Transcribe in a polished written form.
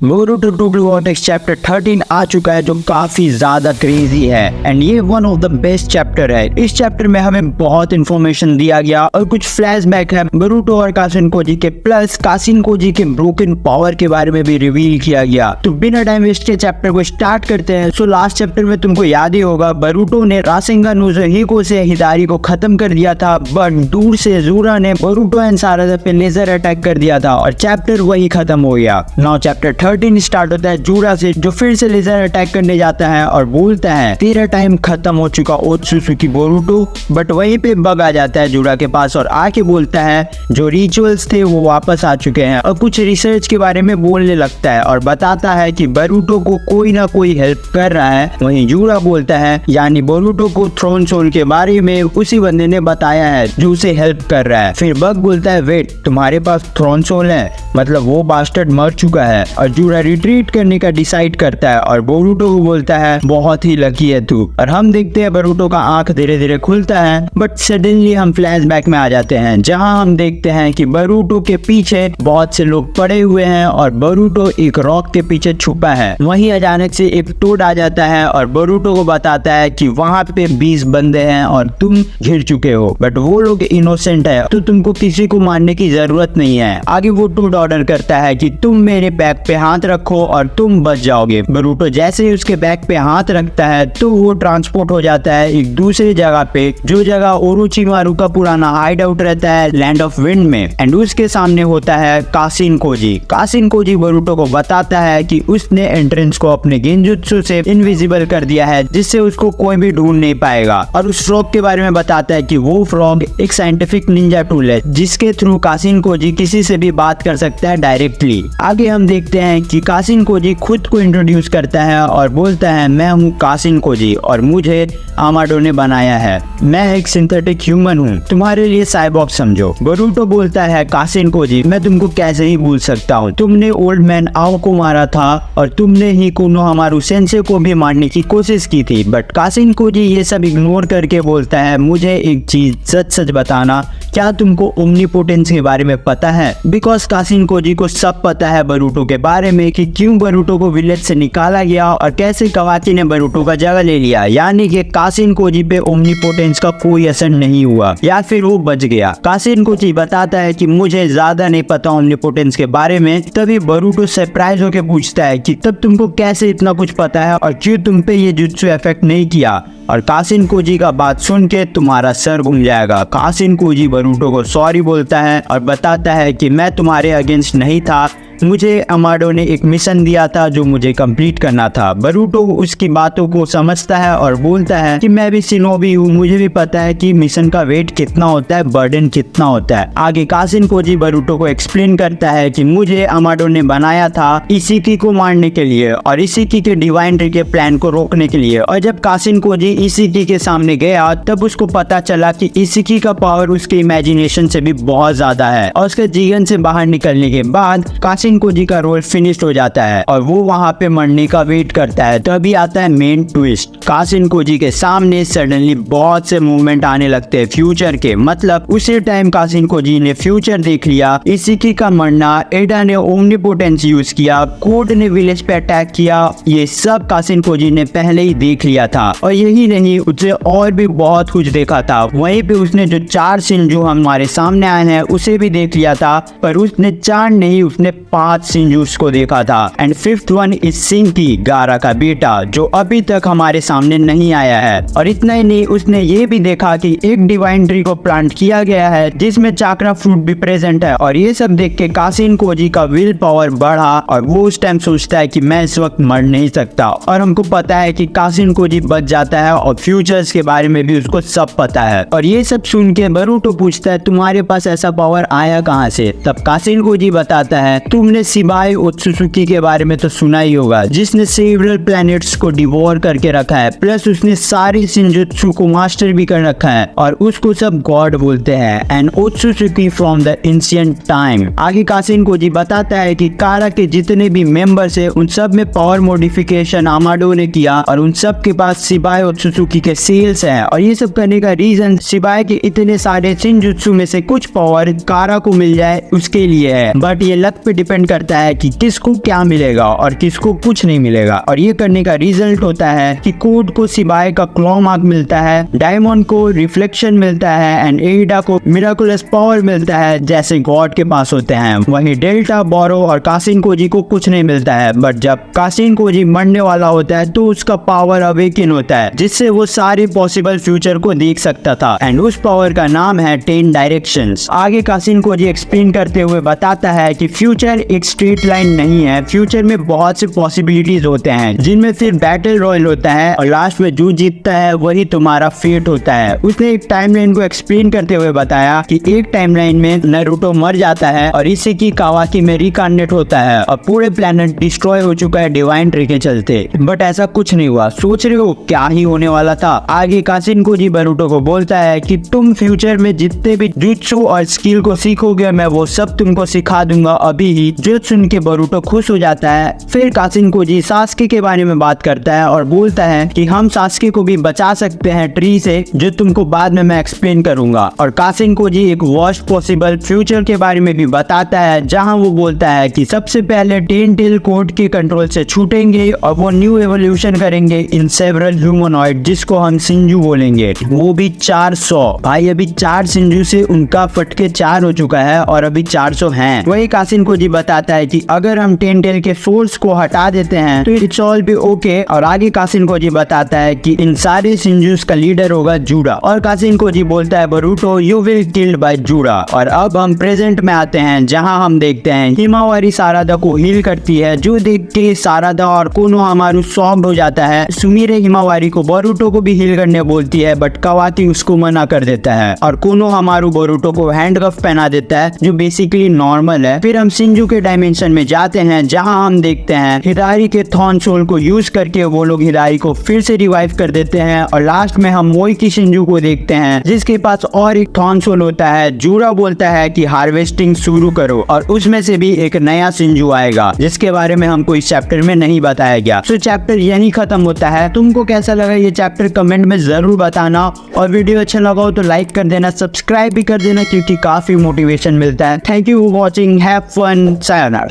Boruto total vortex chapter 13 आ चुका है जो काफी ज्यादा क्रेजी है एंड ये one of the best chapter है। इस चैप्टर में हमें बहुत इन्फॉर्मेशन दिया गया और कुछ फ्लैशबैक है बोरुटो और कासिन कोजी के, प्लस कासिन कोजी के ब्रोकन पावर के बारे में भी रिवील किया गया। तो बिना टाइम वेस्ट के चैप्टर को स्टार्ट करते हैं। सो लास्ट चैप्टर में तुमको याद ही होगा बोरुटो ने रासेंगन उज़ुहिको से हिदारी को खत्म कर दिया था, बट दूर से ज़ूरा ने बोरुटो एंड सारादा पे लेजर अटैक कर दिया था और चैप्टर वही खत्म हो गया। नाउ चैप्टर 13 स्टार्ट होता है जूरा से, जो फिर से लेजर अटैक करने जाता है और बोलता है तेरा टाइम खत्म हो चुका ओत्सुसुकी बोरुटो। बट वहीं पे बग आ जाता है जूरा के पास और आके बोलता है जो रिचुअल्स थे वो वापस आ चुके हैं और कुछ रिसर्च के बारे में बोलने लगता है और बताता है कि बोरुटो को कोई ना कोई हेल्प कर रहा है। वहीं जूरा बोलता है यानी बोरुटो को थ्रोन सोल के बारे में उसी बंदे ने बताया है जो उसे हेल्प कर रहा है। फिर बग बोलता है वेट, तुम्हारे पास थ्रोन सोल है, मतलब वो बास्टर्ड मर चुका है। और जूरा रिट्रीट करने का डिसाइड करता है और बोरुटो को बोलता है बहुत ही लकी है तू। और हम देखते हैं बोरुटो का आंख धीरे धीरे खुलता है, बट सडनली हम फ्लैशबैक में आ जाते हैं जहां हम देखते हैं कि बोरुटो के पीछे बहुत से लोग पड़े हुए हैं और बोरुटो एक रॉक के पीछे छुपा है। वहीं अचानक से एक टोड आ जाता है और बोरुटो को बताता है कि वहां पे 20 बंदे हैं और तुम घिर चुके हो, बट वो लोग इनोसेंट है तो तुमको किसी को मारने की जरूरत नहीं है। आगे वो टोड ऑर्डर करता है कि तुम मेरे बैग पे हाथ रखो और तुम बच जाओगे। बोरुटो जैसे ही उसके बैग पे हाथ रखता है तो वो ट्रांसपोर्ट हो जाता है एक दूसरी जगह पे, जो जगह ओरोचिमारू का पुराना हाइड आउट रहता है लैंड ऑफ विंड में। एंड उसके सामने होता है Kasun Cozi. Kasun Cozi Boruto को बताता है कि उसने एंट्रेंस को अपने गेंजुत्सु से इनविजिबल कर दिया है जिससे उसको कोई भी ढूंढ नहीं पाएगा। और उस फ्रॉग के बारे में बताता है कि वो फ्रॉग एक साइंटिफिक निंजा टूल है जिसके थ्रू कासिन कोजी किसी से भी बात कर सकता है डायरेक्टली। आगे हम देखते हैं कि कासिन कोजी खुद को इंट्रोड्यूस करता है और बोलता है मैं हूँ कासिन कोजी और मुझे आमाडो ने बनाया है। मैं एक सिंथेटिक ह्यूमन हूँ, तुम्हारे लिए साइबॉर्ग समझो। बोरुटो बोलता है कासिन कोजी मैं तुमको कैसे ही भूल सकता हूँ, तुमने ओल्ड मैन आओ को मारा था और तुमने ही कोनोहामारू सेंसे को भी मारने की कोशिश की थी। बट कासिन कोजी ये सब इग्नोर करके बोलता है मुझे एक चीज सच सच बताना, क्या तुमको ओमनीपोटेंस के बारे में पता है? बिकॉज कासिन कोजी को सब पता है बोरुटो के बारे में कि क्यों बोरुटो को विलेज से निकाला गया और कैसे कवाची ने बोरुटो का जगह ले लिया। यानी कि कासिन कोजी पे ओमनीपोटेंस का कोई असर नहीं हुआ या फिर वो बच गया। कासिन कोजी बताता है कि मुझे ज्यादा नहीं पता ओमनीपोटेंस के बारे में। तभी बोरुटो सरप्राइज होकर पूछता है कि तब तुमको कैसे इतना कुछ पता है और क्यों तुम पे ये जुत्सु इफेक्ट नहीं किया? और कासिन कोजी का बात सुन के तुम्हारा सर घूम जाएगा। कासिन कोजी बोरुटो को सॉरी बोलता है और बताता है कि मैं तुम्हारे अगेंस्ट नहीं था, मुझे आमाडो ने एक मिशन दिया था जो मुझे कंप्लीट करना था। बोरुटो उसकी बातों को समझता है और बोलता है कि मैं भी शिनोबी हूँ, मुझे भी पता है कि मिशन का वेट कितना होता है, बर्डन कितना होता है। आगे कासिन कोजी बोरुटो को एक्सप्लेन करता है कि मुझे आमाडो ने बनाया था इशिकी को मारने के लिए और इशिकी के डिवाइन ट्री के प्लान को रोकने के लिए। और जब कासिन कोजी इशिकी के सामने गया तब उसको पता चला कि इशिकी का पावर उसके इमेजिनेशन से भी बहुत ज्यादा है। और उसके जीवन से बाहर निकलने के बाद कासिन कोजी का रोल फिनिश्ड हो जाता है और वो वहां पे मरने का वेट करता है। तभी आता है मेन ट्विस्ट, कासिन कोजी के सामने सडनली बहुत से मूवमेंट आने लगते हैं फ्यूचर के। मतलब उसी टाइम कासिन कोजी ने फ्यूचर देख लिया, इशिकी का मरना, एडा ने ओमनीपोटेंस यूज किया, कोड ने विलेज पे अटैक किया, ये सब कासिन कोजी ने पहले ही देख लिया था। और यही नहीं, उसने और भी बहुत कुछ देखा था। वहीं पे उसने जो 4 सीन जो हमारे सामने आए हैं उसे भी देख लिया था, पर उसने 4 नहीं उसने 5 सिंजूस को देखा था। एंड 5th वन इज सिंकी, गारा का बेटा, जो अभी तक हमारे सामने नहीं आया है। और इतना ही नहीं, उसने ये भी देखा कि एक डिवाइन ट्री को प्लांट किया गया है जिसमें चाक्रा फ्रूट भी प्रेजेंट है। और ये सब देख के कासिन कोजी का विल पावर बढ़ा और वो उस टाइम सोचता है कि मैं इस वक्त मर नहीं सकता। और हमको पता है कि कासिन कोजी बच जाता है और फ्यूचर्स के बारे में भी उसको सब पता है। और ये सब सुन के बोरुटो पूछता है तुम्हारे पास ऐसा पावर आया कहाँ से? तब कासिन कोजी बताता है तुमने शिबाई ओत्सुसुकी के बारे में तो सुना ही होगा, जिसने सेवरल प्लैनेट्स को डिवोर करके रखा है, प्लस उसने सारी शिनजुत्सु को मास्टर भी कर रखा है और उसको सब गॉड बोलते हैं। And Otsutsuki from the ancient time. आगे कासिन कोजी बताता है कि कारा के जितने भी मेंबर्स है उन सब में पावर मॉडिफिकेशन आमाडो ने किया और उन सब के पास शिबाई ओत्सुसुकी के सेल्स है। और ये सब करने का रीजन शिबाई के इतने सारे शिनजुत्सु में से कुछ पावर कारा को मिल जाए उसके लिए है, बट ये लक पे डिपेंड डिपेंड करता है कि किसको क्या मिलेगा और किसको कुछ नहीं मिलेगा, और ये करने का रिजल्ट होता है कि कोड को सिबाई का क्लॉ मार्क मिलता है, डायमंड को रिफ्लेक्शन मिलता है एंड एडा को मिराकुलस पावर मिलता है जैसे गॉड के पास होते हैं। वहीं डेल्टा, बोरो और कासिन कोजी को कुछ नहीं मिलता है, बट जब कासिन कोजी मरने वाला होता है तो उसका पावर अवेकन होता है जिससे वो सारे पॉसिबल फ्यूचर को देख सकता था, एंड उस पावर का नाम है 10 डायरेक्शंस। आगे कासिन कोजी एक्सप्लेन करते हुए बताता है कि फ्यूचर एक स्ट्रेट लाइन नहीं है, फ्यूचर में बहुत से पॉसिबिलिटीज होते हैं जिनमें फिर बैटल रॉयल होता है और लास्ट में जो जीतता है वही तुम्हारा फेट होता है। उसने एक टाइमलाइन को एक्सप्लेन करते हुए बताया कि एक टाइमलाइन में नारुतो मर जाता है और इसी की कावाकी में रिकार्नेट होता है और पूरे प्लेनेट डिस्ट्रॉय हो चुका है डिवाइन ट्री के चलते, बट ऐसा कुछ नहीं हुआ। सोच रहे हो क्या ही होने वाला था? आगे कासिन कोजी बरूटो को बोलता है कि तुम फ्यूचर में जितने भी जुत्सु और स्किल को सीखोगे मैं वो सब तुमको सिखा दूंगा अभी ही। जो सुन के बरूटो खुश हो जाता है। फिर कासिन कोजी सास्के के बारे में बात करता है और बोलता है कि हम सास्के को भी बचा सकते हैं ट्री से, जो तुमको बाद में मैं एक्सप्लेन करूंगा। और कासिन कोजी एक वर्स्ट पॉसिबल फ्यूचर के बारे में भी बताता है जहां वो बोलता है कि सबसे पहले 10 टेल कोड के कंट्रोल से छूटेंगे और वो न्यू एवोल्यूशन करेंगे इन सेवरल ह्यूमनॉइड जिसको हम सिंजू बोलेंगे, वो भी 400। भाई अभी 4 सिंजू से उनका फटके 4 हो चुका है और अभी 400 हैं। वही कासिन कोजी बताता है कि अगर हम 10 टेल के सोर्स को हटा देते हैं तो इट्स ऑल बी ओके। और आगे कासिन कोजी बताता है कि इन सारे सिंजूस का लीडर होगा जूडा, और कासिन कोजी बोलता है Boruto you will killed by Jura. और अब हम प्रेजेंट में आते हैं जहां हम देखते हैं हिमावारी सारादा को हील करती है, जो देख के सारादा और कोनोहामारू सॉफ्ट हो जाता है। सुमिरे हिमावारी को बोरुटो को भी हील करने बोलती है, बट कावाकी उसको मना कर देता है और कोनोहामारू बोरुटो को हैंडकफ पहना देता है जो बेसिकली नॉर्मल है। फिर हम सिंजू के डायमेंशन में जाते हैं जहां हम देखते हैं हिरारी के थॉर्न सोल को यूज करके वो लोग हिरारी को फिर से रिवाइव कर देते हैं, और लास्ट में हम मोई की सिंजू को देखते हैं जिसके पास और एक थॉर्न सोल होता है। जूरा बोलता है कि हार्वेस्टिंग शुरू करो और उसमें से भी एक नया सिंजू आएगा जिसके बारे में हमको इस चैप्टर में नहीं बताया गया। तो चैप्टर यही खत्म होता है। तुमको कैसा लगा ये चैप्टर कमेंट में जरूर बताना, और वीडियो अच्छा लगा हो तो लाइक कर देना, सब्सक्राइब भी कर देना क्योंकि काफी मोटिवेशन मिलता है। Thank you for watching, have fun, sayonara.